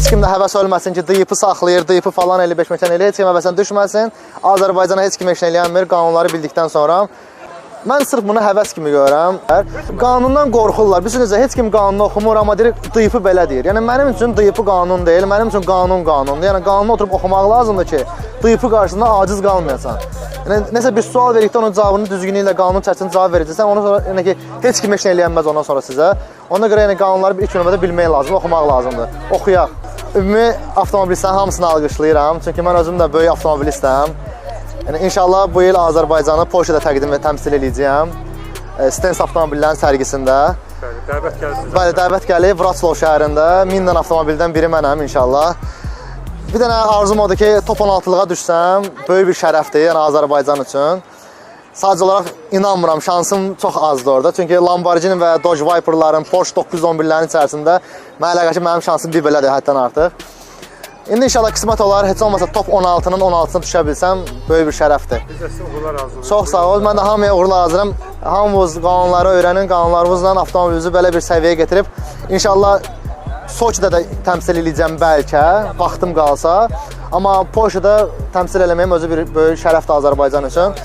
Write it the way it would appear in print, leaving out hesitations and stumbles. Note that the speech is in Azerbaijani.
heç kim də həvəs ölməsin ki, DIP-i saxlayır, DIP-i falan elə 5 metrən elə, heç kim həvəsən düşməsin. Azərbaycana heç kim heç nə eləyənmir, qanunları bildikdən sonra. Mən sırf bunu həvəs kimi görürəm. Qanundan qorxurlar. Bilirsiniz, heç kim qanunu oxumur, amma deyir, DIP-i belə deyir. Yəni, mənim üçün DIP-i qanun deyil, mənim üçün qanun qanundur. Yəni, qanunu oturub oxumaq lazımdır ki, DIP-i qarşısında aciz qalmayasan. Yəni, nəsə bir sual verikdə onun cavabını düzgünlüyü ilə qanun çərçivəsində cavab verəcəksən, ondan sonra yəni ki, heç kim heç nə eləyənməz ondan sonra sizə. Ona görə yəni, qanunları ilk növbədə bilmək lazımdır, oxumaq lazımdır. Oxuyaq. Ümumi avtomobilistlərin hamısını alqışlayıram, çünki mən özüm də böyük avtomobilistəm. Yəni, inşallah bu il Azərbaycanı Porsche-də təqdim və təmsil edəcəyəm. Stens avtomobillərin sərgisində. Dəvət gəlir. Bəli, dəvət gəlir Wrocław şəhərində. 1000 dənə avtomobildən biri mənəm inşallah. Bir dənə arzum odur ki, top 16-lığa düşsəm, böyük bir şərəfdir, yəni Azərbaycan üçün. Sadəcə olaraq inanmıram, şansım çox azdır orada. Çünki Lamborghini və Dodge Viper'ların, Porsche 911-lərin içərisində mənə elə ki, mənim şansım bir belədir, həddən artıq. İndi inşallah qismət olar, heç olmasa top 16-nın 16-sına düşə bilsəm, böyük bir şərəfdir. Biz də sizə uğurlar arzulayırıq. Çox sağ ol, mən də hamıya uğurlar arzulayıram. Hamımız qanunları öyrənin, qanunlarımızla avtomobilimizi belə bir səviyyəyə getirib. İnşallah Soçidə də təmsil edəcəm bəlkə, vaxtım qalsa. Amma Porsche-da təmsil eləməyim özü bir böyük şərəfdir Azərbaycan üçün.